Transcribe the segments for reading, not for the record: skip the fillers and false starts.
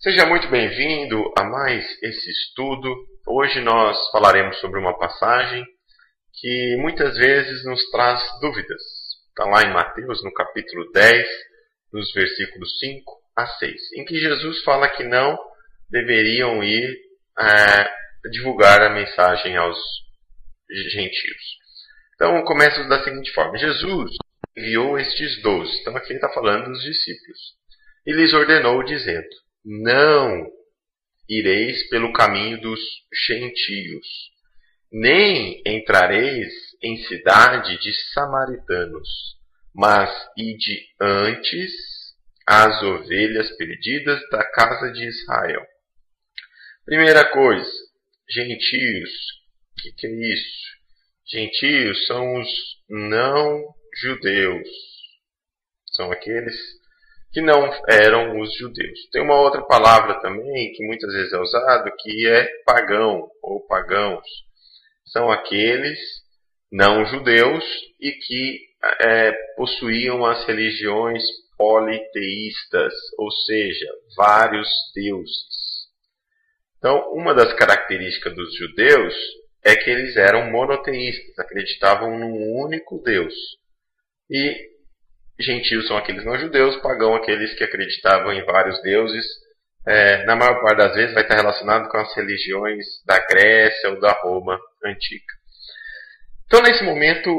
Seja muito bem-vindo a mais esse estudo. Hoje nós falaremos sobre uma passagem que muitas vezes nos traz dúvidas. Está lá em Mateus, no capítulo 10, nos versículos 5 a 6, em que Jesus fala que não deveriam ir divulgar a mensagem aos gentios. Então começa da seguinte forma: Jesus enviou estes 12. Então aqui ele está falando dos discípulos. E lhes ordenou, dizendo: não ireis pelo caminho dos gentios, nem entrareis em cidade de samaritanos, mas ide antes às ovelhas perdidas da casa de Israel. Primeira coisa, gentios. O que é isso? Gentios são os não-judeus. São aqueles que não eram os judeus. Tem uma outra palavra também, que muitas vezes é usado, que é pagão ou pagãos. São aqueles não-judeus e que possuíam as religiões politeístas, ou seja, vários deuses. Então, uma das características dos judeus é que eles eram monoteístas, acreditavam num único Deus. E gentios são aqueles não-judeus, pagão aqueles que acreditavam em vários deuses. Na maior parte das vezes vai estar relacionado com as religiões da Grécia ou da Roma antiga. Então, nesse momento,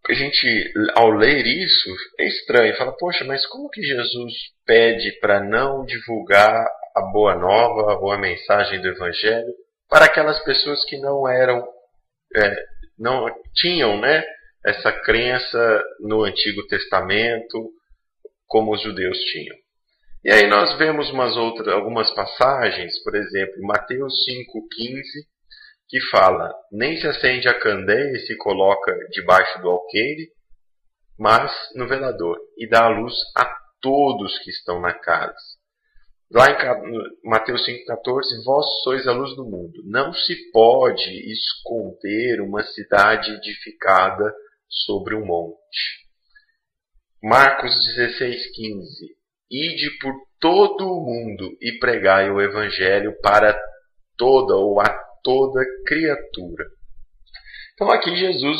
a gente, ao ler isso, é estranho. Fala, poxa, mas como que Jesus pede para não divulgar a boa nova ou a mensagem do Evangelho para aquelas pessoas que não eram, não tinham, essa crença no Antigo Testamento, como os judeus tinham? E aí nós vemos algumas passagens, por exemplo, Mateus 5,15, que fala: nem se acende a candeia e se coloca debaixo do alqueire, mas no velador, e dá a luz a todos que estão na casa. Lá em Mateus 5,14, vós sois a luz do mundo. Não se pode esconder uma cidade edificada sobre um monte. Marcos 16,15, ide por todo o mundo e pregai o Evangelho para toda ou a toda criatura. Então aqui Jesus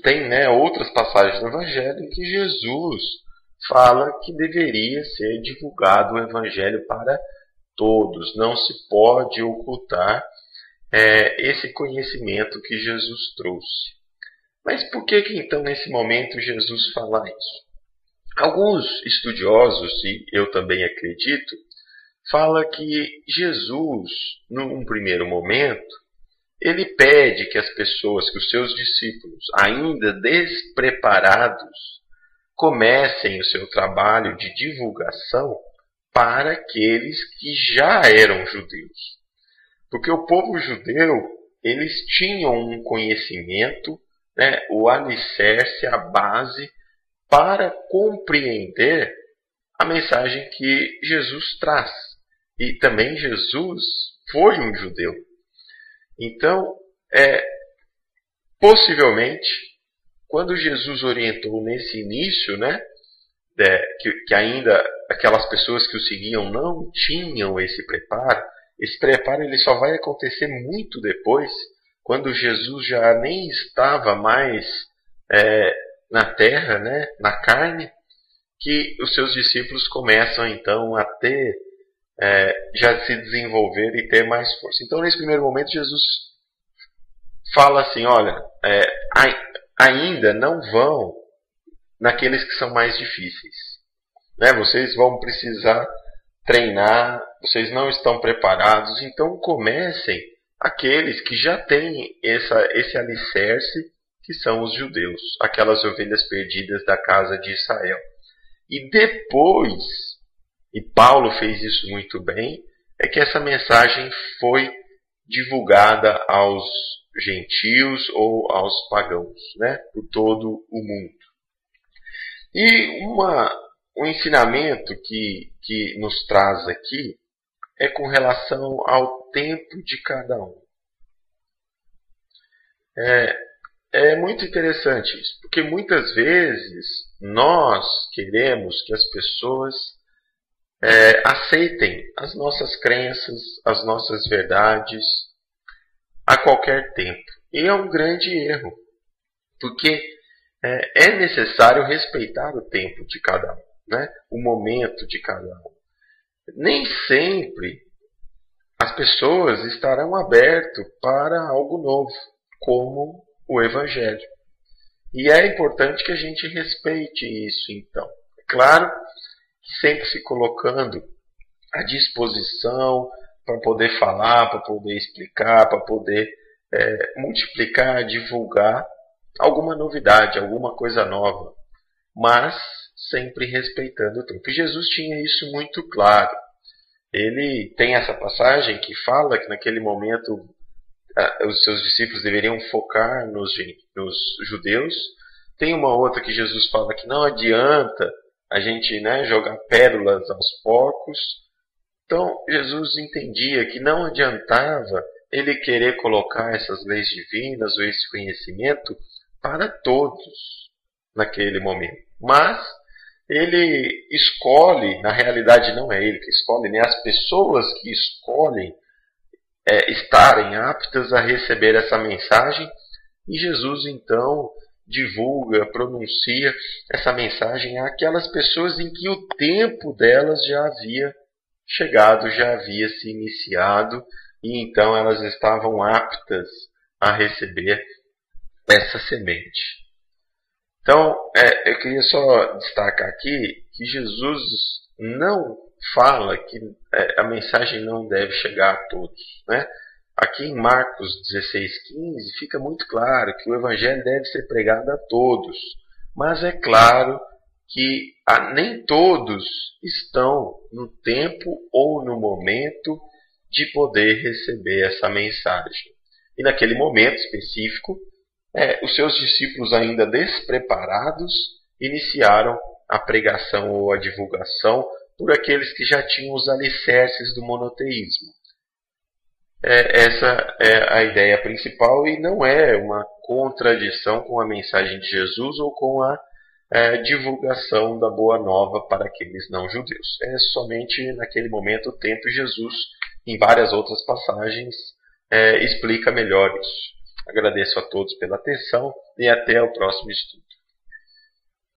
tem outras passagens do Evangelho em que Jesus fala que deveria ser divulgado o Evangelho para todos. Não se pode ocultar esse conhecimento que Jesus trouxe. Mas por que então nesse momento Jesus fala isso? Alguns estudiosos, e eu também acredito, fala que Jesus, num primeiro momento, ele pede que as pessoas, que os seus discípulos, ainda despreparados, comecem o seu trabalho de divulgação para aqueles que já eram judeus. Porque o povo judeu, eles tinham um conhecimento, o alicerce, a base, para compreender a mensagem que Jesus traz. E também Jesus foi um judeu. Então, possivelmente, quando Jesus orientou nesse início, que ainda aquelas pessoas que o seguiam não tinham esse preparo ele só vai acontecer muito depois, quando Jesus já nem estava mais na terra, na carne, que os seus discípulos começam então a ter, já se desenvolver e ter mais força. Então, nesse primeiro momento, Jesus fala assim: olha, ainda não vão naqueles que são mais difíceis. Vocês vão precisar treinar, vocês não estão preparados, então comecem aqueles que já têm esse alicerce, que são os judeus, aquelas ovelhas perdidas da casa de Israel. E depois, e Paulo fez isso muito bem, é que essa mensagem foi divulgada aos gentios ou aos pagãos, por todo o mundo. E um ensinamento que nos traz aqui é com relação ao tempo de cada um. É muito interessante isso, porque muitas vezes nós queremos que as pessoas aceitem as nossas crenças, as nossas verdades a qualquer tempo. E é um grande erro, porque é necessário respeitar o tempo de cada um, né? O momento de cada um. Nem sempre as pessoas estarão abertas para algo novo, como o Evangelho. E é importante que a gente respeite isso, então. É claro que sempre se colocando à disposição para poder falar, para poder explicar, para poder multiplicar, divulgar alguma novidade, alguma coisa nova, mas sempre respeitando o tempo. E Jesus tinha isso muito claro. Ele tem essa passagem que fala que naquele momento os seus discípulos deveriam focar nos judeus. Tem uma outra que Jesus fala que não adianta a gente jogar pérolas aos porcos. Então Jesus entendia que não adiantava ele querer colocar essas leis divinas ou esse conhecimento para todos naquele momento. Mas ele escolhe, na realidade não é ele que escolhe, né? As pessoas que escolhem estarem aptas a receber essa mensagem, e Jesus então divulga, pronuncia essa mensagem àquelas pessoas em que o tempo delas já havia chegado, já havia se iniciado, e então elas estavam aptas a receber essa semente. Então, eu queria só destacar aqui que Jesus não fala que a mensagem não deve chegar a todos, né? Aqui em Marcos 16:15 fica muito claro que o Evangelho deve ser pregado a todos, mas é claro que nem todos estão no tempo ou no momento de poder receber essa mensagem. E naquele momento específico, os seus discípulos ainda despreparados iniciaram a pregação ou a divulgação por aqueles que já tinham os alicerces do monoteísmo. Essa é a ideia principal e não é uma contradição com a mensagem de Jesus ou com a divulgação da Boa Nova para aqueles não-judeus. É somente naquele momento o tempo Jesus, em várias outras passagens, explica melhor isso. Agradeço a todos pela atenção e até o próximo estudo.